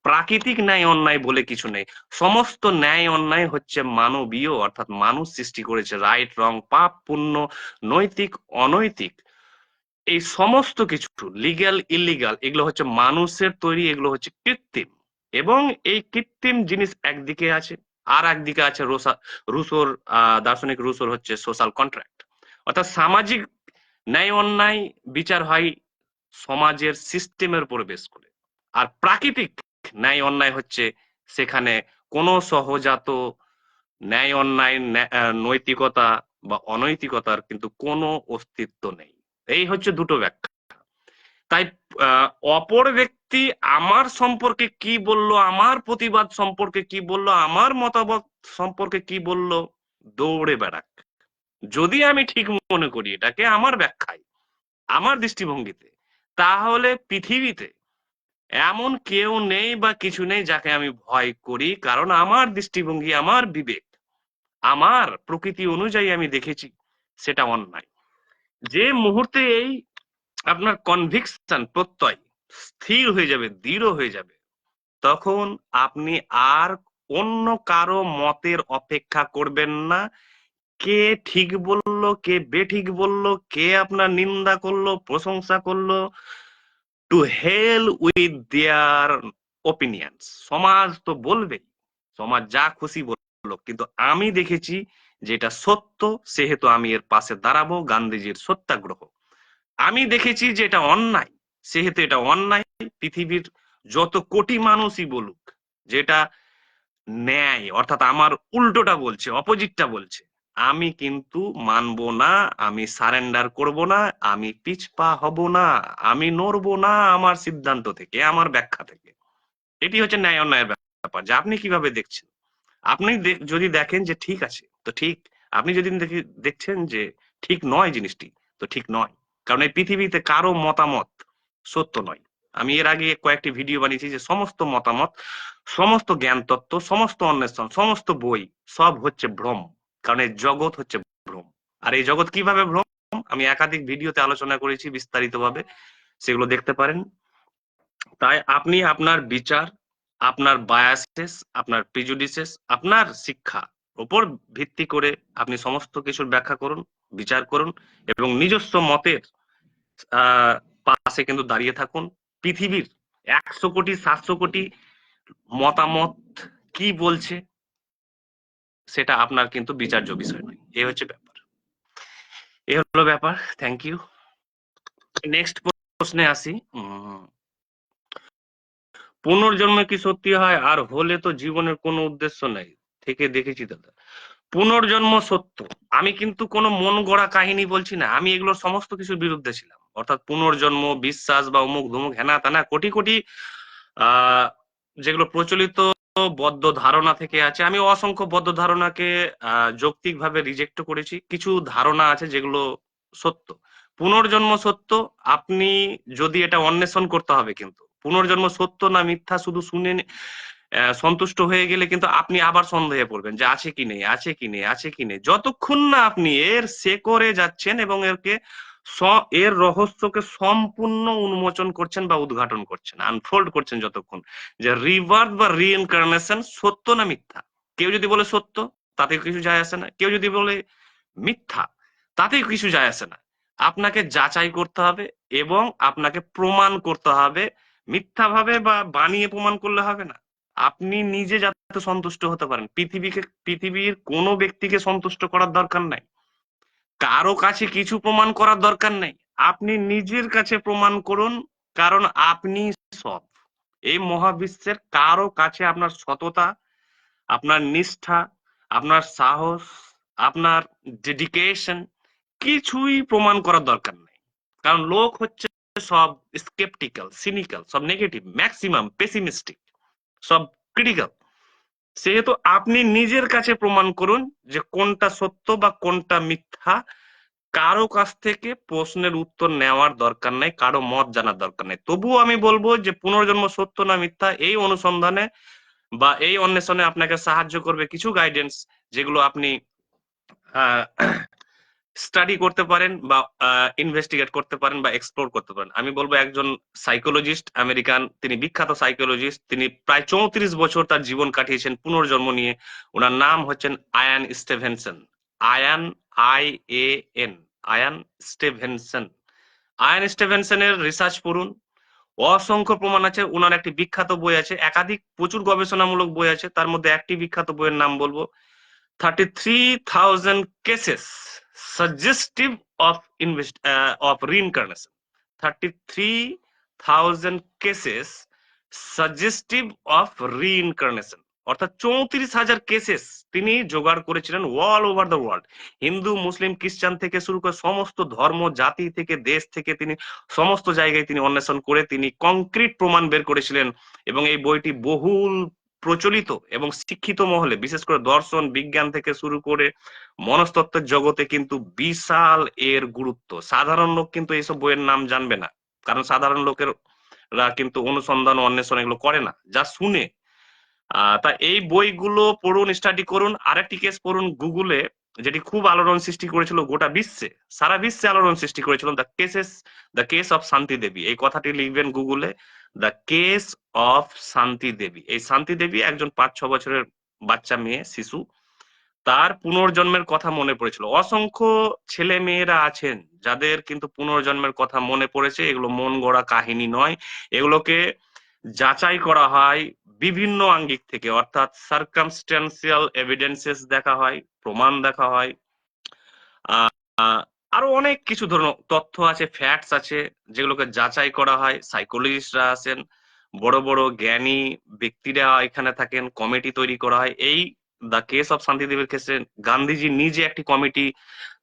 প্রাকৃতিক ন্যায় অন্যায় বলে কিছু নেই। সমস্ত ন্যায় অন্যায় হচ্ছে মানবীয়, অর্থাৎ মানুষ সৃষ্টি করেছে। রাইট রং, পাপ পুণ্য, নৈতিক অনৈতিক, এই সমস্ত কিছু, লিগ্যাল ইলিগাল, এগুলো হচ্ছে মানুষের তৈরি, এগুলো হচ্ছে কৃত্রিম। এবং এই কৃত্রিম জিনিস একদিকে আছে, আর একদিকে আছে রুসোর দার্শনিক রুসোর হচ্ছে সোশ্যাল কন্ট্রাক্ট, অর্থাৎ সামাজিক ন্যায় অন্যায় বিচার হয় সমাজের সিস্টেমের উপর বেস করে। আর প্রাকৃতিক ন্যায় অন্যায় হচ্ছে সেখানে কোনো সহজাত ন্যায় অন্যায়, নৈতিকতা বা অনৈতিকতার কিন্তু কোনো অস্তিত্ব নেই। এই হচ্ছে দুটো ব্যাখ্যা। তাই অপর ব্যক্তি আমার সম্পর্কে কি বললো, আমার প্রতিবাদ সম্পর্কে কি বললো, আমার মতামত সম্পর্কে কি বললো, দৌড়ে বেড়াক। যদি আমি ঠিক মনে করি এটাকে আমার ব্যাখ্যায়, আমার দৃষ্টিভঙ্গিতে, তাহলে পৃথিবীতে এমন কেউ নেই বা কিছু নেই যাকে আমি ভয় করি, কারণ আমার দৃষ্টিভঙ্গি, আমার বিবেক, আমার প্রকৃতি অনুযায়ী আমি দেখেছি সেটা অন্যায়। যে মুহূর্তে এই আপনার কনভিকশন, প্রত্যয় স্থির হয়ে যাবে, দৃঢ় হয়ে যাবে, তখন আপনি আর অন্য কারো মতের অপেক্ষা করবেন না। কে ঠিক বললো, কে বেঠিক বললো, কে আপনার নিন্দা করলো, প্রশংসা করলো, to hell with their opinions. সমাজ তো বলবেই, সমাজ যা খুশি বললো, কিন্তু আমি দেখেছি যেটা সত্য, সেহেতু আমি এর পাশে দাঁড়াবো। গান্ধীজির সত্যাগ্রহ। আমি দেখেছি যে এটা অন্যায়, সেহেতু এটা অন্যায়। পৃথিবীর যত কোটি মানুষই বলুক যেটা ন্যায়, অর্থাৎ আমার উল্টোটা বলছে, অপোজিটটা বলছে, আমি কিন্তু মানবো না, আমি সারেন্ডার করব না, আমি পিছপা হব না, আমি নড়বো না আমার সিদ্ধান্ত থেকে, আমার ব্যাখ্যা থেকে। এটি হচ্ছে ন্যায় অন্যায়ের ব্যাপার, যে আপনি কিভাবে দেখছেন। আপনি যদি দেখেন যে ঠিক আছে তো ঠিক, আপনি যদি দেখছেন যে ঠিক নয় জিনিসটি, তো ঠিক নয়। কারণ এই পৃথিবীতে কারো মতামত সত্য নয়। আমি এর আগে কয়েকটি ভিডিও বানিয়েছি যে সমস্ত মতামত, সমস্ত জ্ঞান তত্ত্ব, সমস্ত অন্বেষণ, সমস্ত বই সব হচ্ছে ভ্রম। কারণ এই জগৎ হচ্ছে ভ্রম। আর এই জগৎ কিভাবে ভ্রম, আমি একাধিক ভিডিওতে আলোচনা করেছি বিস্তারিতভাবে, সেগুলো দেখতে পারেন। তাই আপনি আপনার বিচার, আপনার বায়াসেস, আপনার প্রিজুডিসেস, আপনার শিক্ষা উপর ভিত্তি করে আপনি সমস্ত কিছুর ব্যাখ্যা করুন, বিচার করুন, এবং নিজস্ব মতের পাশে কিন্তু দাঁড়িয়ে থাকুন। পৃথিবীর 100 কোটি 700 কোটি মতামত কি বলছে সেটা আপনার কিন্তু বিচার্য বিষয় নয়। এই হচ্ছে ব্যাপার, এই হলো ব্যাপার। Thank you. নেক্সট প্রশ্নে আসি। পুনর্জন্ম কি সত্যি হয়? আর হলে তো জীবনের কোনো উদ্দেশ্য নাই। থেকে দেখেছি দাদা, পুনর্জন্ম সত্য। আমি কিন্তু কোনো মন গড়া কাহিনী বলছি না, আমি এগুলোর সমস্ত কিছুর বিরুদ্ধে ছিলাম। অর্থাৎ পুনর্জন্ম বিশ্বাস বা অমুক ধুমুক হেনা তেনা কোটি কোটি আহ যেগুলো প্রচলিত বদ্ধ ধারণা থেকে আছে, আমি অসংখ্য বদ্ধ ধারণাকে যৌক্তিক ভাবে রিজেক্ট করেছি। কিছু ধারণা আছে যেগুলো সত্য। পুনর্জন্ম সত্য, আপনি যদি এটা অন্বেষণ করতে হবে। কিন্তু পুনর্জন্ম সত্য না মিথ্যা শুধু শুনে সন্তুষ্ট হয়ে গেলে কিন্তু আপনি আবার সন্দেহে পড়বেন যে আছে কি নেই, আছে কি নেই, আছে কি নেই। যতক্ষণ না আপনি এর শেকড়ে যাচ্ছেন এবং এর রহস্যকে সম্পূর্ণ উন্মোচন করছেন বা উদ্ঘাটন করছেন, আনফোল্ড করছেন, যতক্ষণ যে রিবার্থ বা রিইনকার্নেশন সত্য না মিথ্যা। কেউ যদি বলে সত্য, তাতে কিছু যায় আসে না। কেউ যদি বলে মিথ্যা, তাতে কিছু যায় আসে না। আপনাকে যাচাই করতে হবে এবং আপনাকে প্রমাণ করতে হবে। মিথ্যা ভাবে বা বানিয়ে প্রমাণ করলে হবে না। আপনি নিজে যাতে সন্তুষ্ট হতে পারেন, পৃথিবীর কোনো ব্যক্তিকে সন্তুষ্ট করার দরকার নাই, কারো কাছে কিছু প্রমাণ করার দরকার নেই। আপনি নিজের কাছে প্রমাণ করুন, কারণ আপনি সব। এই মহাবিশ্বের কারো কাছে আপনার সততা, আপনার নিষ্ঠা, আপনার সাহস, আপনার ডেডিকেশন কিছুই প্রমাণ করার দরকার নেই। কারণ লোক হচ্ছে সব স্কেপটিক্যাল, সিনিক্যাল, সব নেগেটিভ, ম্যাক্সিমাম পেসিমিস্টিক, সব ক্রিটিক্যাল। সেহেতু আপনি নিজের কাছে প্রমাণ করুন যে কোনটা সত্য বা কোনটা মিথ্যা। কারো কাছ থেকে প্রশ্নের উত্তর নেওয়ার দরকার নাই, কারো মত জানার দরকার নেই। তবুও আমি বলবো যে পুনর্জন্ম সত্য না মিথ্যা, এই অনুসন্ধানে বা এই অন্বেষণে আপনাকে সাহায্য করবে কিছু গাইডেন্স, যেগুলো আপনি স্টাডি করতে পারেন বা ইনভেস্টিগেট করতে পারেন বা এক্সপ্লোর করতে পারেন। আমি বলবো একজন সাইকোলজিস্ট, আমেরিকান, তিনি বিখ্যাত সাইকোলজিস্ট, তিনি প্রায় 34 বছর তার জীবন কাটিয়েছেন পুনর্জন্ম নিয়ে। ওনার নাম হচ্ছেন Ian Stevenson. Ian, IAN, Ian Stevenson. Ian স্টিভেনসনের রিসার্চ পড়ুন, অসংখ্য প্রমাণ আছে। ওনার একটি বিখ্যাত বই আছে, একাধিক প্রচুর গবেষণামূলক বই আছে, তার মধ্যে একটি বিখ্যাত বইয়ের নাম বলবো, 33,000 cases suggestive of reincarnation. 33,000 cases suggestive of reincarnation, অর্থাৎ 34,000 কেসেস তিনি জোগাড় করেছিলেন all over the world. Hindu, Muslim, খ্রিস্টান থেকে শুরু করে সমস্ত ধর্ম, জাতি থেকে, দেশ থেকে তিনি সমস্ত জায়গায় তিনি অন্বেষণ করে তিনি কংক্রিট প্রমাণ বের করেছিলেন। এবং এই বইটি বহুল প্রচলিত এবং শিক্ষিত মহলে, বিশেষ করে দর্শন বিজ্ঞান থেকে শুরু করে মনস্তত্ত্বের জগতে কিন্তু বিশাল এর গুরুত্ব। সাধারণ লোক কিন্তু এইসব বইয়ের নাম জানবে না, কারণ সাধারণ লোকেরা কিন্তু অনুসন্ধান ও অন্বেষণ এগুলো করে না, যা শুনে। তা এই বইগুলো পড়ুন, স্টাডি করুন। আরেকটি কেস পড়ুন গুগলে, যেটি খুব আলোড়ন সৃষ্টি করেছিল গোটা বিশ্বে, সারা বিশ্বে আলোড়ন সৃষ্টি করেছিল, দ্য কেস অফ শান্তি দেবী। এই কথাটি লিখবেন গুগলে, দ্য কেস অফ শান্তি দেবী। এই শান্তি দেবী একজন 5-6 বছরের বাচ্চা মেয়ে, শিশু। তার পুনর্জন্মের কথা মনে পড়েছিল। অসংখ্য ছেলে মেয়েরা আছেন যাদের কিন্তু পুনর্জন্মের কথা মনে পড়েছে। এগুলো মন গড়া কাহিনী নয়, এগুলোকে যাচাই করা হয় বিভিন্ন আঙ্গিক থেকে, অর্থাৎ সার্কামস্টেন্সিয়াল এভিডেন্সেস দেখা হয়, প্রমাণ দেখা হয়, আরো অনেক কিছু ধরনের তথ্য আছে, ফ্যাক্টস আছে, যেগুলোকে যাচাই করা হয়। সাইকোলজিস্টরা আছেন, বড় বড় জ্ঞানী ব্যক্তিরা এখানে থাকেন, কমিটি তৈরি করা হয়। এই দ্য কেস অফ শান্তিদেবের ক্ষেত্রে গান্ধীজি নিজে একটি কমিটি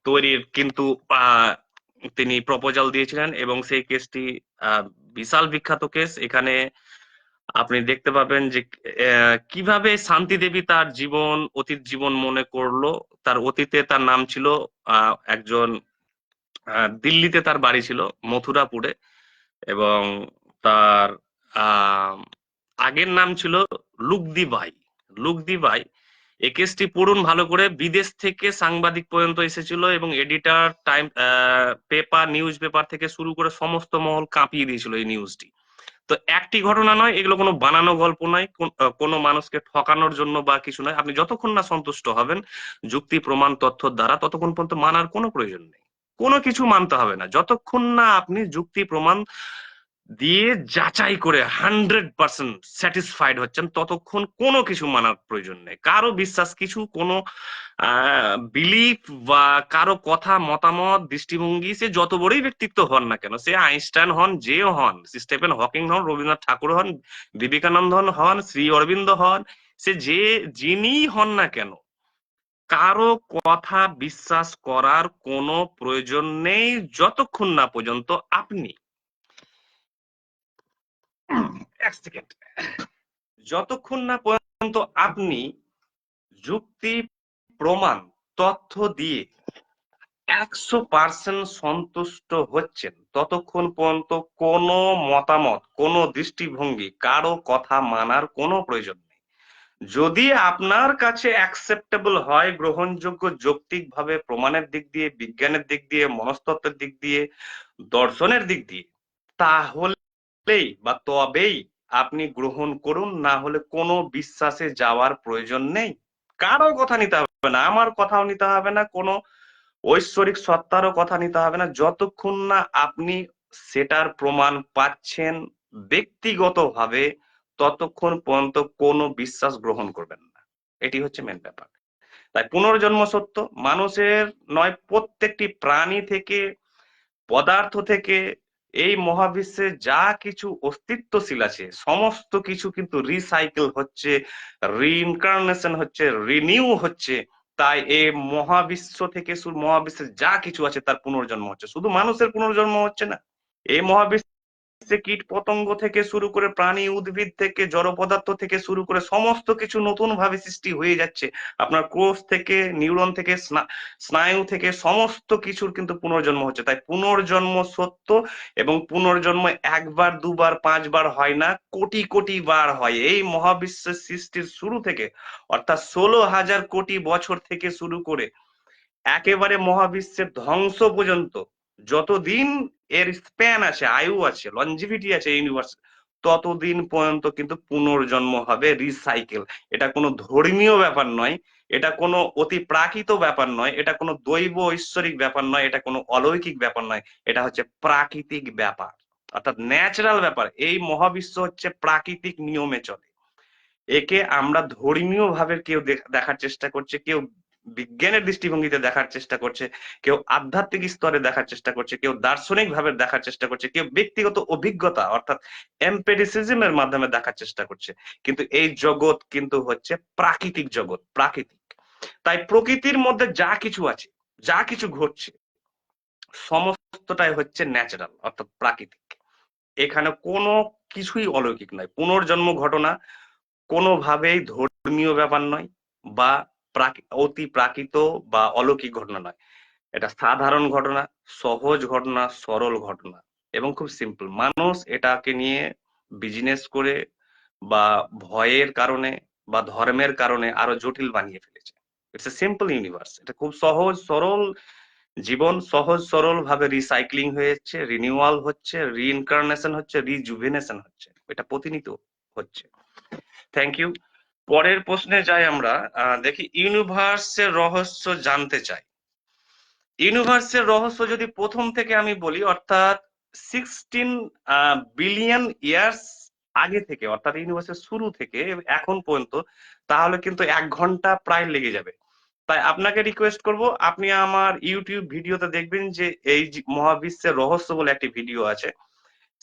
তৈরির কিন্তু তিনি প্রপোজাল দিয়েছিলেন, এবং সেই কেসটি বিশাল বিখ্যাত কেস। এখানে আপনি দেখতে পাবেন যে কিভাবে শান্তি দেবী তার অতীত জীবন মনে করলো। তার অতীতে তার নাম ছিল একজন, দিল্লিতে তার বাড়ি ছিল, মথুরাপুরে, এবং তার আহ, আগের নাম ছিল লুকদি বাই। লুকদি বাই, এই কেসটি পড়ুন ভালো করে। বিদেশ থেকে সাংবাদিক পর্যন্ত এসেছিল, এবং editor, time paper, news paper থেকে শুরু করে সমস্ত মহল কাঁপিয়ে দিয়েছিল এই নিউজটি। তো একটি ঘটনা নয়, এগুলো কোনো বানানো গল্প নয়, কোনো মানুষকে ঠকানোর জন্য বা কিছু নয়। আপনি যতক্ষণ না সন্তুষ্ট হবেন যুক্তি প্রমাণ তথ্যের দ্বারা, ততক্ষণ পর্যন্ত মানার কোনো প্রয়োজন নেই। কোনো কিছু মানতে হবে না যতক্ষণ না আপনি যুক্তি প্রমাণ দিয়ে যাচাই করে 100% স্যাটিসফাইড হচ্ছেন, ততক্ষণ কোনো কিছু মানার প্রয়োজন নেই। কারো বিশ্বাস কিছু, কোনো বিলিফ বা কারো কথা, মতামত, দৃষ্টিভঙ্গি, সে যত বড়ই ব্যক্তিত্ব হন না কেন, সে আইনস্টাইন হন, যে হন, স্টিফেন হকিং হন, রবীন্দ্রনাথ ঠাকুর হন, বিবেকানন্দ হন, শ্রী অরবিন্দ হন, সে যিনি হন না কেন, কারো কথা বিশ্বাস করার কোনো প্রয়োজন নেই যতক্ষণ না পর্যন্ত আপনি, এক সেকেন্ড, যতক্ষণ না পর্যন্ত আপনি যুক্তি প্রমাণ তথ্য দিয়ে 100% সন্তুষ্ট হচ্ছেন, ততক্ষণ পর্যন্ত কোনো মতামত, কোনো দৃষ্টিভঙ্গি, কারো কথা মানার কোনো প্রয়োজন নেই। যদি আপনার কাছে অ্যাকসেপ্টেবল হয়, গ্রহণযোগ্য যৌক্তিকভাবে, প্রমাণের দিক দিয়ে, বিজ্ঞানের দিক দিয়ে, মনস্তত্ত্বের দিক দিয়ে, দর্শনের দিক দিয়ে, তাহলেই বা তবেই আপনি গ্রহণ করুন, না হলে কোনো বিশ্বাসে যাওয়ার প্রয়োজন নেই। কারো কথা নিতে হবে না, আমার কথাও নিতে হবে না, কোনো ঐশ্বরিক সত্তারও কথা নিতে হবে না, যতক্ষণ না আপনি সেটার প্রমাণ পাচ্ছেন ব্যক্তিগতভাবে, ততক্ষণ পর্যন্ত কোনো বিশ্বাস গ্রহণ করবেন না। এটি হচ্ছে মেন ব্যাপার। তাই পুনর্জন্ম সত্য, মানুষের নয়, প্রত্যেকটি প্রাণী থেকে, পদার্থ থেকে, এই মহাবিশ্বে যা কিছু অস্তিত্বশীল আছে সমস্ত কিছু কিন্তু রিসাইকেল হচ্ছে, রিইনকার্নেশন হচ্ছে, রিনিউ হচ্ছে। তাই এই মহাবিশ্ব থেকে, মহাবিশ্বের যা কিছু আছে তার পুনর্জন্ম হচ্ছে। শুধু মানুষের পুনর্জন্ম হচ্ছে না, এই মহাবিশ্ব কীট পতঙ্গ থেকে শুরু করে, প্রাণী, উদ্ভিদ থেকে, জড় পদার্থ থেকে শুরু করে সমস্ত কিছু নতুন ভাবে সৃষ্টি হয়ে যাচ্ছে। আপনার কোষ থেকে, নিউরন থেকে, স্নায়ু থেকে, সমস্ত কিছুর কিন্তু পুনর্জন্ম হচ্ছে। তাই পুনর্জন্ম সত্য, এবং পুনর্জন্ম একবার, দুবার, 5 বার হয় না, কোটি কোটি বার হয়। এই মহাবিশ্বের সৃষ্টির শুরু থেকে, অর্থাৎ 16,000 কোটি বছর থেকে শুরু করে একেবারে মহাবিশ্বের ধ্বংস পর্যন্ত, যতদিন এর স্প্যান আছে, আয়ু আছে, লঞ্জিভিটি আছে ইউনিভার্স, ততদিন পর্যন্ত কিন্তু পুনর্জন্ম হবে, রিসাইকেল। এটা কোনো ধর্মীয় ব্যাপার নয়, এটা কোনো অতি প্রাকৃত ব্যাপার নয়, এটা কোনো দৈব ঐশ্বরিক ব্যাপার নয়, এটা কোনো অলৌকিক ব্যাপার নয়, এটা হচ্ছে প্রাকৃতিক ব্যাপার, অর্থাৎ ন্যাচারাল ব্যাপার। এই মহাবিশ্ব হচ্ছে প্রাকৃতিক নিয়মে চলে। একে আমরা ধর্মীয় ভাবে কেউ দেখার চেষ্টা করছে, কেউ বিজ্ঞানের দৃষ্টিভঙ্গিতে দেখার চেষ্টা করছে, কেউ আধ্যাত্মিক স্তরে দেখার চেষ্টা করছে, কেউ দার্শনিক ভাবে দেখার চেষ্টা করছে, কেউ ব্যক্তিগত অভিজ্ঞতা অর্থাৎ এমপেরিসিজমের মাধ্যমে দেখার চেষ্টা করছে। কিন্তু এই জগৎ কিন্তু হচ্ছে প্রাকৃতিক জগৎ, প্রাকৃতিক। তাই প্রকৃতির মধ্যে যা কিছু আছে, যা কিছু ঘটছে, সমস্তটাই হচ্ছে ন্যাচারাল, অর্থাৎ প্রাকৃতিক। এখানে কোনো কিছুই অলৌকিক নয়। পুনর্জন্ম ঘটনা কোনোভাবেই ধর্মীয় ব্যাপার নয়, বা অতি প্রাকৃত বা অলৌকিক ঘটনা নয়। এটা সাধারণ ঘটনা, সহজ ঘটনা, সরল ঘটনা, এবং খুব সিম্পল। মানুষ এটাকে নিয়ে বিজনেস করে, বা ভয়ের কারণে, বা ধর্মের কারণে আরো জটিল বানিয়ে ফেলেছে। It's a simple universe. এটা খুব সহজ সরল জীবন, সহজ সরল ভাবে রিসাইক্লিং হয়েছে, রিনিউয়াল হচ্ছে, রিইনকার্নেশন হচ্ছে, রিজুভেনেশন হচ্ছে, এটা প্রতিনিয়ত হচ্ছে। Thank you. পরের প্রশ্নে যাই আমরা। দেখি, ইউনিভার্সের রহস্য জানতে চাই। ইউনিভার্সের রহস্য যদি প্রথম থেকে আমি বলি, অর্থাৎ 16 বিলিয়ন ইয়ার্স আগে থেকে, অর্থাৎ ইউনিভার্সের শুরু থেকে এখন পর্যন্ত, তাহলে কিন্তু 1 ঘন্টা প্রায় লেগে যাবে। তাই আপনাকে রিকোয়েস্ট করব, আপনি আমার ইউটিউব ভিডিওতে দেখবেন যে এই মহাবিশ্বের রহস্য বলে একটি ভিডিও আছে,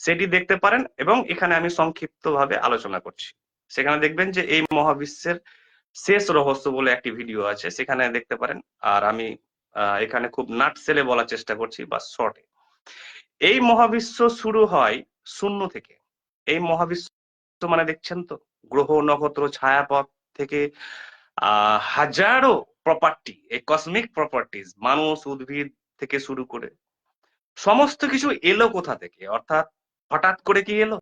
সেটি দেখতে পারেন, এবং এখানে আমি সংক্ষিপ্ত ভাবে আলোচনা করছি। সেখানে দেখবেন যে এই মহাবিশ্বের শেষ রহস্য বলে একটি ভিডিও আছে, সেখানে দেখতে পারেন। আর আমি এখানে খুব নাটসেলে বলার চেষ্টা করছি বা শর্টে। এই মহাবিশ্ব শুরু হয় শূন্য থেকে। এই মহাবিশ্ব মানে দেখছেন তো, গ্রহ নক্ষত্র ছায়াপথ থেকে হাজারো প্রপার্টি, এই কসমিক প্রপার্টিজ, মানুষ উদ্ভিদ থেকে শুরু করে সমস্ত কিছু এলো কোথা থেকে? অর্থাৎ হঠাৎ করে কি এলো?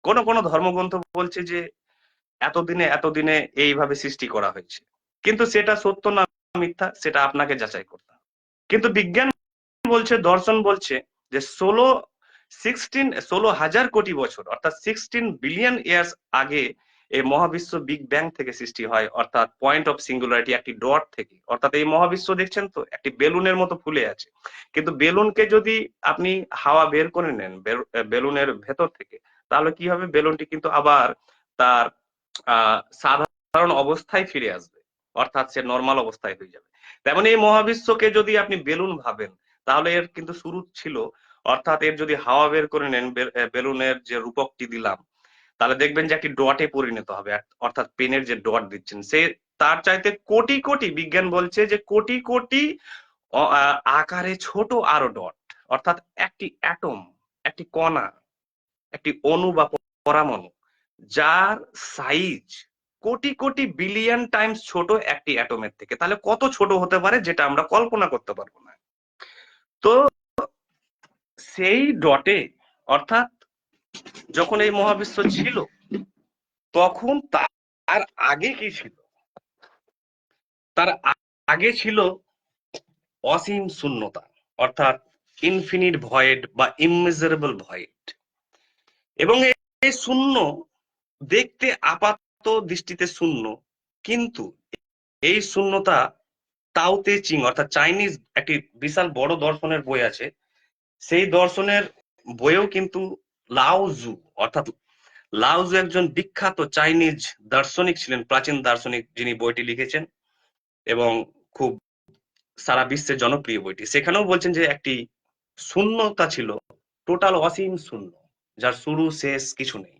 কোন কোন ধর্মগ্রন্থ বলছে যে এতদিনে এতদিনে এইভাবে সৃষ্টি করা হয়েছে, কিন্তু সেটা সত্য না মিথ্যা সেটা আপনাকে যাচাই করতে হবে। কিন্তু বিজ্ঞান বলছে, দর্শন বলছে যে 16,000 কোটি বছর, অর্থাৎ 16 বিলিয়ন ইয়ার্স আগে এই মহাবিশ্ব বিগ ব্যাং থেকে সৃষ্টি হয়, অর্থাৎ পয়েন্ট অফ সিঙ্গুলারিটি, একটি ডট থেকে। অর্থাৎ এই মহাবিশ্ব দেখছেন তো একটি বেলুনের মতো ফুলে আছে, কিন্তু বেলুনকে যদি আপনি হাওয়া বের করে নেন বেলুনের ভেতর থেকে, তাহলে কি হবে? বেলুনটি কিন্তু আবার তার সাধারণ অবস্থায় ফিরে আসবে, অর্থাৎ সে নর্মাল অবস্থায় হয়ে যাবে। তেমন এই মহাবিশ্বকে যদি আপনি বেলুন ভাবেন, তাহলে এর কিন্তু শুরু ছিল, অর্থাৎ এর যদি হাওয়া বের করে নেন, বেলুনের যে রূপকটি দিলাম, তাহলে দেখবেন যে একটি ডটে পরিণত হবে, অর্থাৎ পেনের যে ডট দিচ্ছেন সে তার চাইতে কোটি কোটি, বিজ্ঞান বলছে যে কোটি কোটি আকারে ছোট আরো ডট, অর্থাৎ একটি অ্যাটম, একটি কণা, একটি অণু বা পরমাণু, যার size crore crore billion Times ছোট একটি অ্যাটমের থেকে। তাহলে কত ছোট হতে পারে, যেটা আমরা কল্পনা করতে পারবো না। তো সেই ডটে, অর্থাৎ যখন এই মহাবিশ্ব ছিল, তখন তার আগে কি ছিল? তার আগে ছিল অসীম শূন্যতা, অর্থাৎ ইনফিনিট ভয়েড বা ইমেজারেবল ভয়েড। এবং এই শূন্য দেখতে আপাত দৃষ্টিতে শূন্য, কিন্তু এই শূন্যতা তাও তে চিং, অর্থাৎ চাইনিজ একটি বিশাল বড় দর্শনের বই আছে, সেই দর্শনের বইয়েও কিন্তু লাওজু, অর্থাৎ লাওজু একজন বিখ্যাত চাইনিজ দার্শনিক ছিলেন, প্রাচীন দার্শনিক, যিনি বইটি লিখেছেন এবং খুব সারা বিশ্বে জনপ্রিয় বইটি। সেখানেও বলছেন যে একটি শূন্যতা ছিল, টোটাল অসীম শূন্য, যার শুরু শেষ কিছু নেই।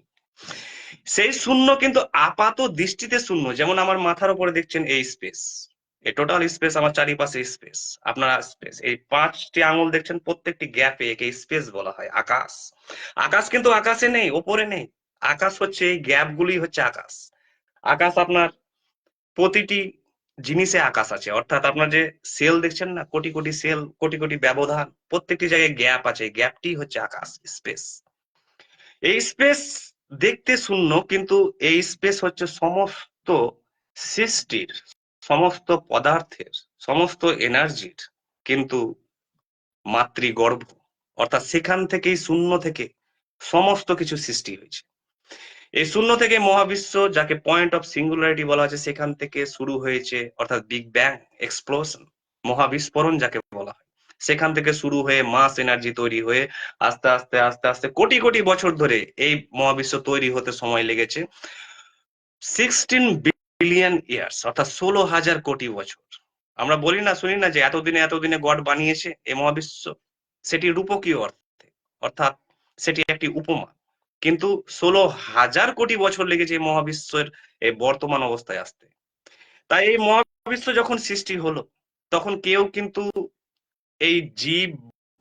সেই শূন্য কিন্তু আপাত দৃষ্টিতে শূন্য, যেমন আমার মাথার উপরে দেখছেন এই স্পেস, এই টোটাল স্পেস, আমার চারিপাশে স্পেস, আপনারা স্পেস, এই 5টি আঙুল দেখছেন, প্রত্যেকটি গ্যাপে একে স্পেস বলা হয়। আকাশ, আকাশ কিন্তু আকাশে নেই, ওপরে নেই, আকাশ হচ্ছে এই গ্যাপ গুলি হচ্ছে আকাশ। আকাশ আপনার প্রতিটি জিনিসে আকাশ আছে, অর্থাৎ আপনার যে সেল দেখছেন না, কোটি কোটি সেল, কোটি কোটি ব্যবধান, প্রত্যেকটি জায়গায় গ্যাপ আছে, গ্যাপটি হচ্ছে আকাশ, স্পেস। এই স্পেস দেখতে শূন্য, কিন্তু এই স্পেস হচ্ছে সমস্ত সৃষ্টির, সমস্ত পদার্থের, সমস্ত এনার্জির কিন্তু মাতৃগর্ভ, অর্থাৎ সেখান থেকেই, শূন্য থেকে সমস্ত কিছু সৃষ্টি হয়েছে। এই শূন্য থেকে মহাবিশ্ব, যাকে পয়েন্ট অফ সিঙ্গুলারিটি বলা হয়েছে, সেখান থেকে শুরু হয়েছে, অর্থাৎ বিগ ব্যাং এক্সপ্লোশন, মহাবিস্ফোরণ যাকে বলা হয়, সেখান থেকে শুরু হয়ে মাস এনার্জি তৈরি হয়ে আস্তে আস্তে আস্তে আস্তে কোটি কোটি বছর ধরে এই মহাবিশ্ব তৈরি হতে সময় লেগেছে 16 বিলিয়ন ইয়ার্স, অর্থাৎ 16,000 কোটি বছর। আমরা বলি না, শুনি না যে এতদিনে এতদিনে গড বানিয়েছে এই মহাবিশ্ব, সেটি রূপকীয় অর্থে, অর্থাৎ সেটি একটি উপমা। কিন্তু 16,000 কোটি বছর লেগেছে এই মহাবিশ্বের এই বর্তমান অবস্থায় আসতে। তাই এই মহাবিশ্ব যখন সৃষ্টি হলো, তখন কেউ কিন্তু এই জীব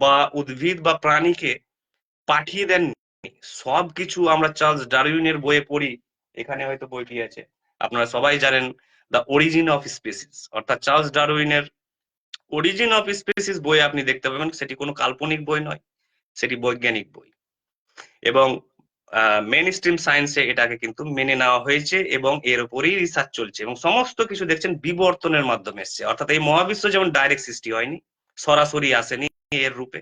বা উদ্ভিদ বা প্রাণীকে পাঠিয়ে দেননি। সবকিছু আমরা চার্লস ডারউইনের বইয়ে পড়ি, এখানে হয়তো বইটি আছে, আপনারা সবাই জানেন, দ্য অরিজিন অফ স্পিসিস, অর্থাৎ চার্লস ডারউইনের অরিজিন অফ স্পিসিস বই আপনি দেখতে পাবেন, সেটি কোনো কাল্পনিক বই নয়, সেটি বৈজ্ঞানিক বই। এবং মেন স্ট্রিম সায়েন্সে এটাকে কিন্তু মেনে নেওয়া হয়েছে এবং এর উপরেই রিসার্চ চলছে এবং সমস্ত কিছু দেখছেন বিবর্তনের মাধ্যমে এসছে। অর্থাৎ এই মহাবিশ্ব যেমন ডাইরেক্ট সৃষ্টি হয়নি, সরাসরি আসেনি এর রূপে,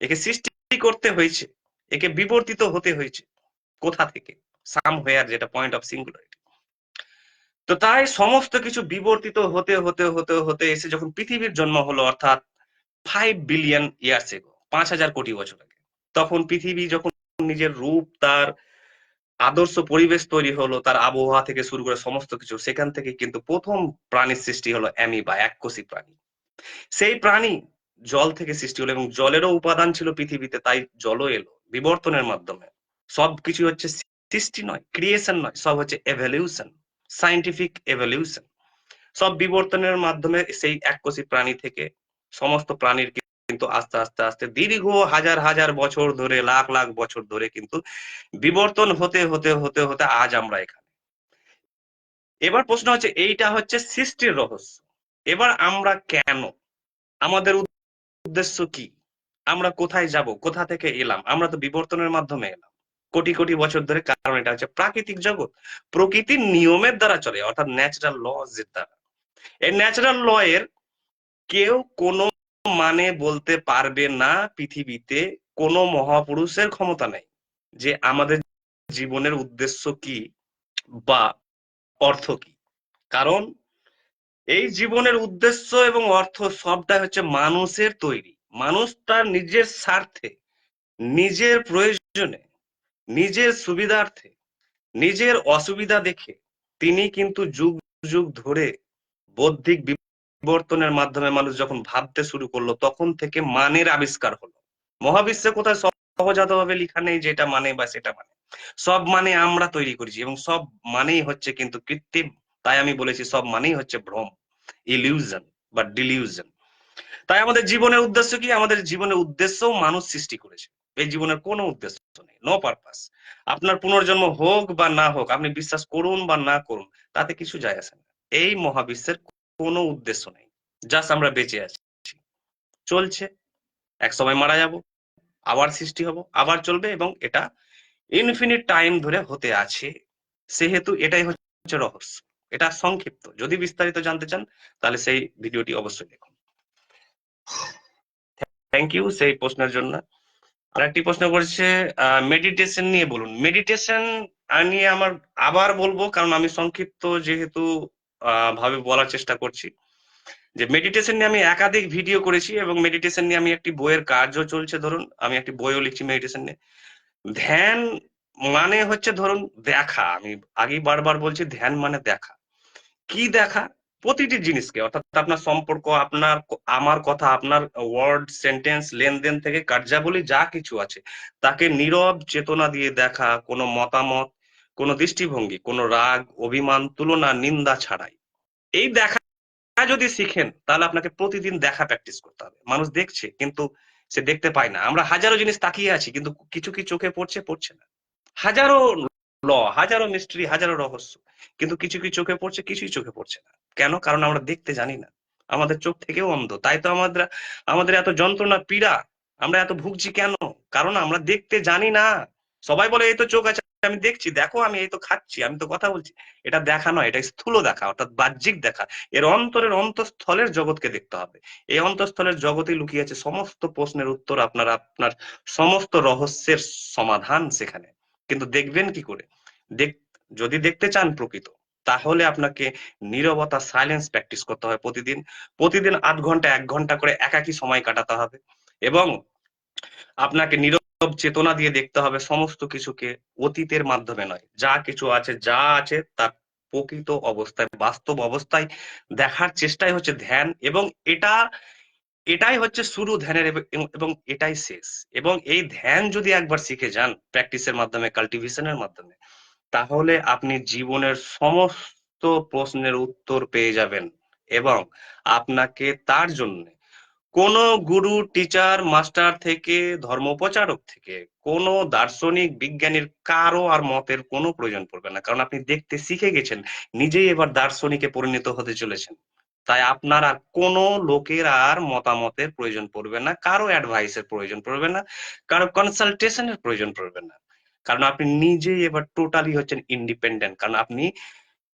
একে সৃষ্টি করতে হয়েছে, একে বিবর্তিত হতে হয়েছে। কোথা থেকে? সাম হোয়ার, যেটা পয়েন্ট অফ সিঙ্গুলারিটি। তো তাই সমস্ত কিছু বিবর্তিত হতে হতে হতে হতে এসে যখন পৃথিবীর জন্ম হলো, অর্থাৎ 5 বিলিয়ন ইয়ার্স এগো, 5,000 কোটি বছর আগে, তখন পৃথিবী যখন নিজের রূপ, তার আদর্শ পরিবেশ তৈরি হলো, তার আবহাওয়া থেকে শুরু করে সমস্ত কিছু, সেখান থেকে কিন্তু প্রথম প্রাণীর সৃষ্টি হলো অ্যামিবা, এককোষী প্রাণী। সেই প্রাণী জল থেকে সৃষ্টি হলো এবং জলেরও উপাদান ছিল পৃথিবীতে, তাই জলও এলো বিবর্তনের মাধ্যমে। সবকিছু হচ্ছে সৃষ্টি নয়, ক্রিয়েশন নয়, সব হচ্ছে এভলিউশন, সায়েন্টিফিক এভলিউশন। সব বিবর্তনের মাধ্যমে সেই এককোষী প্রাণী থেকে সমস্ত প্রাণীর কিন্তু আস্তে আস্তে আস্তে দীর্ঘ হাজার হাজার বছর ধরে, লাখ লাখ বছর ধরে কিন্তু বিবর্তন হতে হতে হতে হতে আজ আমরা এখানে। এবার প্রশ্ন হচ্ছে, এইটা হচ্ছে সৃষ্টির রহস্য। এবার আমরা কেন, আমাদের উদ্দেশ্য কি, আমরা কোথায় যাব, কোথা থেকে এলাম? আমরা তো বিবর্তনের মাধ্যমে এলাম কোটি কোটি বছর ধরে, কারণ এটা হচ্ছে প্রাকৃতিক জগৎ, প্রকৃতির নিয়মের দ্বারা চলে, অর্থাৎ ন্যাচারাল লজ এর দ্বারা। এই ন্যাচারাল ল এর কেউ কোনো মানে বলতে পারবে না পৃথিবীতে, কোনো মহাপুরুষের ক্ষমতা নেই যে আমাদের জীবনের উদ্দেশ্য কি বা অর্থ কি। কারণ এই জীবনের উদ্দেশ্য এবং অর্থ সবটাই হচ্ছে মানুষের তৈরি। মানুষ তার নিজের স্বার্থে, নিজের প্রয়োজনে, নিজের সুবিধার্থে, নিজের অসুবিধা দেখে তিনি কিন্তু যুগ যুগ ধরে বৌদ্ধিক বিবর্তনের মাধ্যমে মানুষ যখন ভাবতে শুরু করলো, তখন থেকে মানের আবিষ্কার হলো। মহাবিশ্বে কোথায় সহজাতভাবে লেখা নেই যে এটা মানে বা সেটা মানে, সব মানে আমরা তৈরি করেছি এবং সব মানেই হচ্ছে কিন্তু কৃত্রিম। তাই আমি বলেছি সব মানেই হচ্ছে ভ্রম, ইলিউশন বা ডিলিউশন। তাই আমাদের জীবনের উদ্দেশ্য কি? আমাদের জীবনের উদ্দেশ্য মানুষ সৃষ্টি করেছে। এই জীবনের কোনো উদ্দেশ্য নেই, নো পারপাস। আপনার পুনর্জন্ম হোক বা না হোক, আপনি বিশ্বাস করুন বা না করুন, তাতে কিছু যায় আসে না। এই মহাবিশ্বের কোনো উদ্দেশ্য নেই, জাস্ট আমরা বেঁচে আছি, চলছে, এক সময় মারা যাব, আবার সৃষ্টি হব, আবার চলবে এবং এটা ইনফিনিট টাইম ধরে হতে আছে। সেহেতু এটাই হচ্ছে রহস্য। এটা সংক্ষিপ্ত, যদি বিস্তারিত জানতে চান তাহলে সেই ভিডিওটি অবশ্যই দেখুন। থ্যাংক ইউ সেই প্রশ্নের জন্য। আরেকটি প্রশ্ন করেছে মেডিটেশন নিয়ে বলুন। মেডিটেশন নিয়ে আমার আবার বলবো, কারণ আমি সংক্ষিপ্ত যেহেতু ভাবে বলার চেষ্টা করছি, যে মেডিটেশন নিয়ে আমি একাধিক ভিডিও করেছি এবং মেডিটেশন নিয়ে আমি একটি বইয়ের কাজও চলছে। ধরুন আমি একটি বইও লিখছি মেডিটেশন নিয়ে। ধ্যান মানে হচ্ছে ধরুন দেখা, আমি আগেই বারবার বলছি, ধ্যান মানে দেখা। কি দেখা? প্রতিটি জিনিসকে, অর্থাৎ আপনার সম্পর্ক, আপনার আমার কথা, আপনার ওয়ার্ড, সেন্টেন্স, লেনদেন থেকে কার্যাবলী যা কিছু আছে, তাকে নীরব চেতনা দিয়ে দেখা, কোনো মতামত, কোনো দৃষ্টিভঙ্গি, কোনো রাগ, অভিমান, তুলনা, নিন্দা ছাড়াই। এই দেখা যদি শিখেন তাহলে আপনাকে প্রতিদিন দেখা প্র্যাকটিস করতে হবে। মানুষ দেখছে কিন্তু সে দেখতে পায় না। আমরা হাজারো জিনিস তাকিয়ে আছি কিন্তু কিছু কি চোখে পড়ছে? পড়ছে না। হাজারো ল, হাজারো মিস্ট্রি, হাজারো রহস্য, কিন্তু কিছু কি চোখে পড়ছে? কিছুই চোখে পড়ছে না। কেন? কারণ আমরা দেখতে জানি না, আমাদের চোখ থেকেও অন্ধ। তাই তো আমাদের আমাদের এত যন্ত্রণা, পীড়া, আমরা এত ভুগছি কেন? কারণ আমরা দেখতে জানি না। সবাই বলে এই তো চোখ আছে, আমি দেখছি, দেখো আমি এই তো খাচ্ছি, আমি তো কথা বলছি। এটা দেখা নয়, এটা স্থূল দেখা, অর্থাৎ বাহ্যিক দেখা। এর অন্তরের অন্তঃস্থলের জগৎকে দেখতে হবে। এই অন্তঃস্থলের জগতে লুকিয়ে আছে সমস্ত প্রশ্নের উত্তর, আপনার আপনার সমস্ত রহস্যের সমাধান সেখানে। কিন্তু দেখবেন কি করে? দেখ, যদি দেখতে চান প্রকৃত, তাহলে আপনাকে নীরবতা, সাইলেন্স প্র্যাকটিস করতে হবে প্রতিদিন। প্রতিদিন 8 ঘন্টা 1 ঘন্টা করে একাকী সময় কাটাতে হবে এবং আপনাকে নীরব চেতনা দিয়ে দেখতে হবে সমস্ত কিছুকে, অতীতের মাধ্যমে নয়। যা কিছু আছে, যা আছে তার প্রকৃত অবস্থায়, বাস্তব অবস্থায় দেখার চেষ্টাই হচ্ছে ধ্যান। এবং এটাই হচ্ছে শুরু ধ্যানের এবং এটাই শেষ। এবং এই ধ্যান যদি একবার শিখে যান প্র্যাকটিসের মাধ্যমে, কাল্টিভেশনের মাধ্যমে, তাহলে আপনি জীবনের সমস্ত প্রশ্নের উত্তর পেয়ে যাবেন। এবং আপনাকে তার জন্য কোনো গুরু, টিচার, মাস্টার থেকে, ধর্মপ্রচারক থেকে, কোনো দার্শনিক, বিজ্ঞানীর কারো আর মতের কোনো প্রয়োজন পড়বে না। কারণ আপনি দেখতে শিখে গেছেন, নিজেই এবার দার্শনিকে পরিণত হতে চলেছেন। তাই আপনার আর কোনো লোকের আর মতামতের প্রয়োজন পড়বে না, কারো অ্যাডভাইসের প্রয়োজন পড়বে না, কারো কনসালটেশনের প্রয়োজন পড়বে না। কারণ আপনি নিজেই এবার টোটালি হচ্ছেন ইন্ডিপেন্ডেন্ট। কারণ আপনি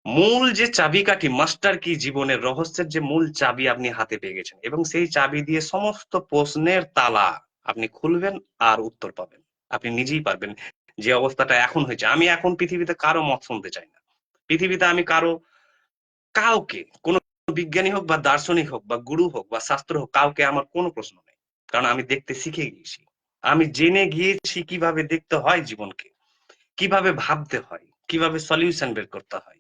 মূল যে চাবিকাঠি, মাস্টার কি, জীবনের রহস্যের যে মূল চাবি আপনি হাতে পেয়ে গেছেন, এবং সেই চাবি দিয়ে সমস্ত প্রশ্নের তালা আপনি খুলবেন আর উত্তর পাবেন। আপনি নিজেই পারবেন। যে অবস্থাটা এখন হয়েছে, আমি এখন পৃথিবীতে কারো মত শুনতে চাই না। পৃথিবীতে আমি কাউকে, কোন বিজ্ঞানী হোক বা দার্শনিক হোক বা গুরু হোক বা শাস্ত্র হোক, কাউকে আমার কোনো প্রশ্ন নেই। কারণ আমি দেখতে শিখে গিয়েছি। আমি জেনে গিয়েছি কিভাবে দেখতে হয় জীবনকে, কিভাবে ভাবতে হয়, কিভাবে সলিউশন বের করতে হয়।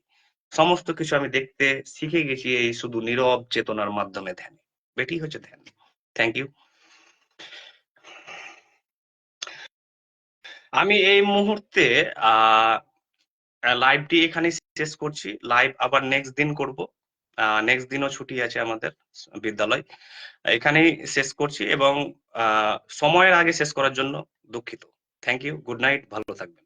সমস্ত কিছু আমি দেখতে শিখে গেছি এই শুধু নীরব চেতনার মাধ্যমে ধ্যানে। এটি হচ্ছে ধ্যান। Thank you. আমি এই মুহূর্তে আহ লাইভটি এখানে শেষ করছি। লাইভ আবার নেক্সট দিন করব। নেক্সট দিনও ছুটি আছে আমাদের বিদ্যালয়। এখানেই শেষ করছি, এবং সময়ের আগে শেষ করার জন্য দুঃখিত। Thank you. Good night. ভালো থাকবেন।